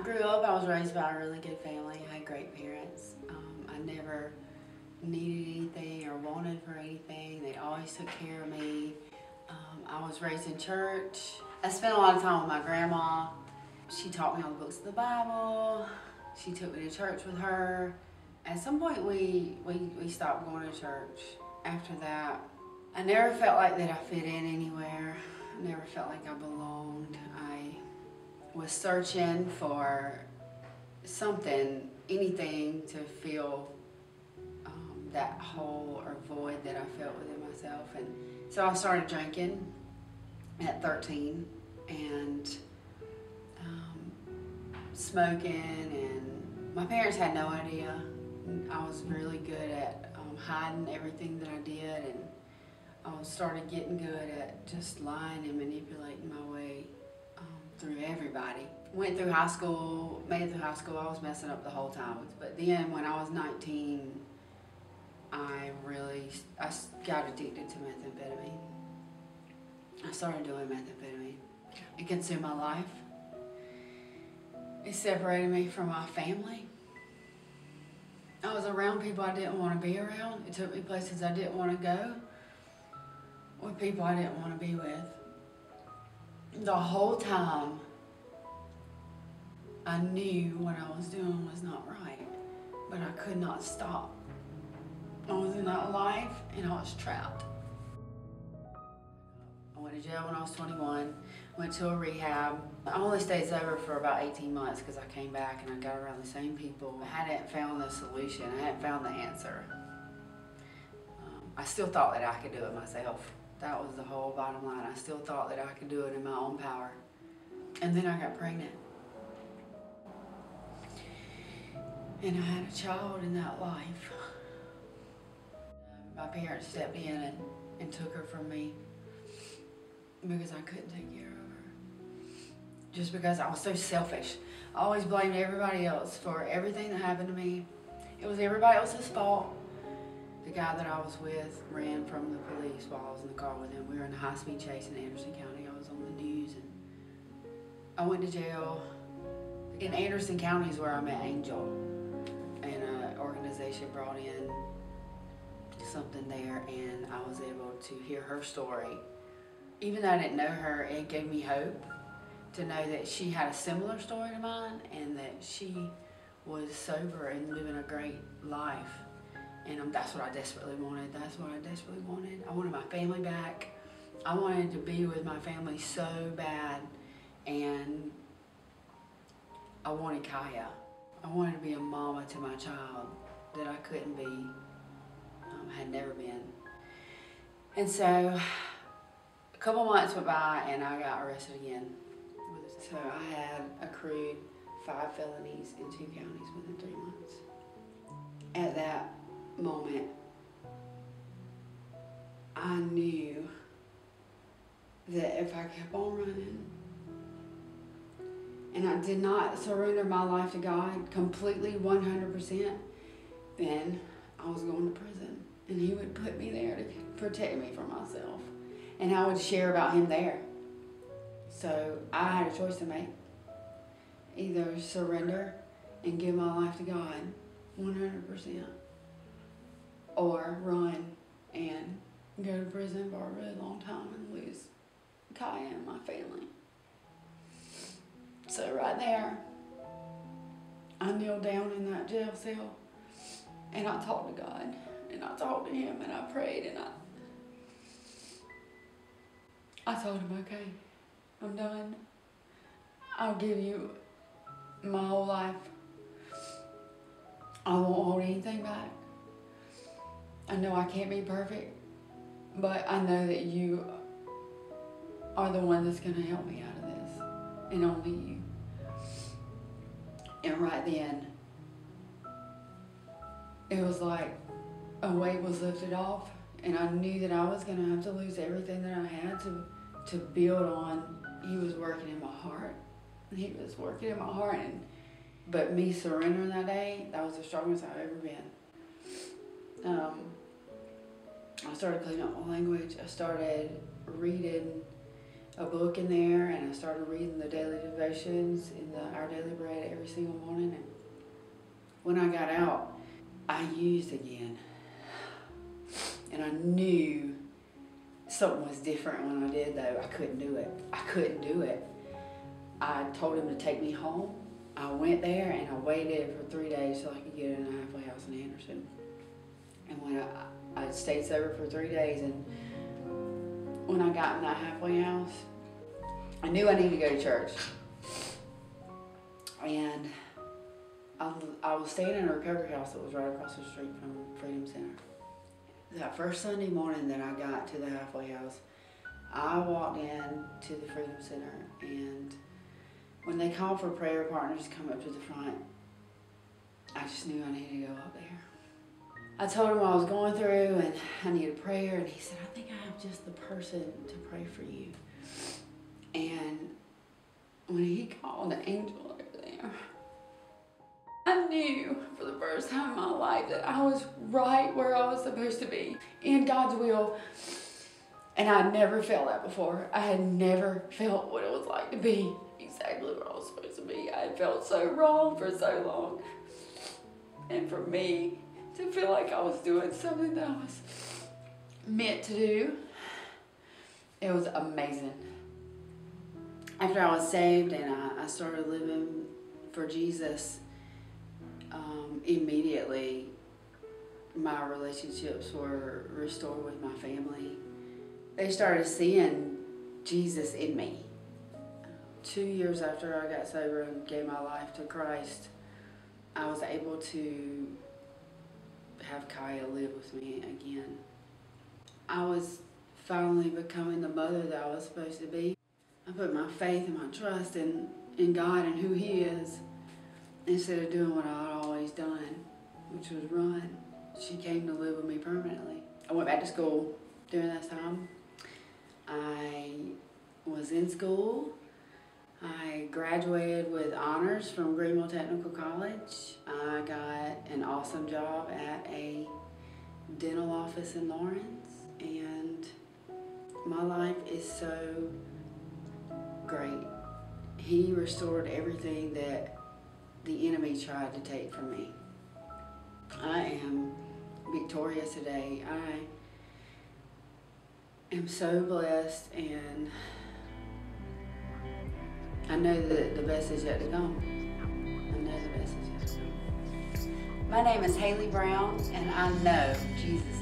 grew up, I was raised by a really good family. I had great parents. I never needed anything or wanted for anything. They always took care of me. I was raised in church. I spent a lot of time with my grandma. She taught me all the books of the Bible. She took me to church with her. At some point, we stopped going to church. After that, I never felt like that I fit in anywhere. I never felt like I belonged. I was searching for something, anything to fill that hole or void that I felt within myself. And so I started drinking at 13 and smoking, and my parents had no idea. I was really good at hiding everything that I did, and I started getting good at just lying and manipulating my way through everybody. Went through high school, made it through high school. I was messing up the whole time. But then when I was 19, I got addicted to methamphetamine. I started doing methamphetamine. It consumed my life. It separated me from my family. I was around people I didn't want to be around. It took me places I didn't want to go with people I didn't want to be with. The whole time, I knew what I was doing was not right, but I could not stop. I was in that life and I was trapped. I went to jail when I was 21, went to a rehab. I only stayed sober for about 18 months because I came back and I got around the same people. I hadn't found the solution, I hadn't found the answer. I still thought that I could do it myself. That was the whole bottom line. I still thought that I could do it in my own power. And then I got pregnant. And I had a child in that life. My parents stepped in and took her from me because I couldn't take care of her. Just because I was so selfish. I always blamed everybody else for everything that happened to me. It was everybody else's fault. The guy that I was with ran from the police while I was in the car with him. We were in a high-speed chase in Anderson County. I was on the news, and I went to jail. In Anderson County is where I met Angel, and an organization brought in something there, and I was able to hear her story. Even though I didn't know her, it gave me hope to know that she had a similar story to mine and that she was sober and living a great life. And that's what I desperately wanted. That's what I desperately wanted. I wanted my family back. I wanted to be with my family so bad. And I wanted Kaya. I wanted to be a mama to my child that I couldn't be, had never been. And so a couple months went by and I got arrested again. So I had accrued 5 felonies in 2 counties within 3 months. At that moment, I knew that if I kept on running and I did not surrender my life to God completely 100%, then I was going to prison. And He would put me there to protect me from myself. And I would share about Him there. So I had a choice to make. Either surrender and give my life to God 100%, or run and go to prison for a really long time and lose Kaya and my family. So right there, I kneeled down in that jail cell and I talked to God and I talked to Him and I prayed and I told Him, okay, I'm done. I'll give you my whole life. I won't hold anything back. I know I can't be perfect, but I know that You are the one that's going to help me out of this, and only You. And right then, it was like a weight was lifted off, and I knew that I was going to have to lose everything that I had to build on. He was working in my heart. He was working in my heart, but me surrendering that day, that was the strongest I've ever been. I started cleaning up my language. I started reading a book in there, and I started reading the daily devotions in Our Daily Bread every single morning. And when I got out, I used again. And I knew something was different when I did, though. I couldn't do it. I couldn't do it. I told him to take me home. I went there and I waited for 3 days so I could get in a halfway house in Anderson. And when I stayed sober for 3 days, and when I got in that halfway house, I knew I needed to go to church. And I was staying in a recovery house that was right across the street from Freedom Center. That first Sunday morning that I got to the halfway house, I walked in to the Freedom Center, and when they called for prayer partners to come up to the front, I just knew I needed to go up there. I told him what I was going through and I needed prayer, and he said, I think I have just the person to pray for you. And when he called the angel over there, I knew for the first time in my life that I was right where I was supposed to be, in God's will. And I had never felt that before. I had never felt what it was like to be exactly where I was supposed to be. I had felt so wrong for so long. And for me to feel like I was doing something that I was meant to do, it was amazing. After I was saved and I started living for Jesus, immediately my relationships were restored with my family. They started seeing Jesus in me. 2 years after I got sober and gave my life to Christ, I was able to have Kaya live with me again. I was finally becoming the mother that I was supposed to be. I put my faith and my trust in God and who He is, instead of doing what I'd always done, which was run. She came to live with me permanently. I went back to school during that time. I was in school. I graduated with honors from Greenville Technical College. I got an awesome job at a dental office in Lawrence, and my life is so great. He restored everything that the enemy tried to take from me. I am victorious today. I am so blessed, and I know that the best is yet to come. I know the best is yet to come. My name is Haley Brown, and I know Jesus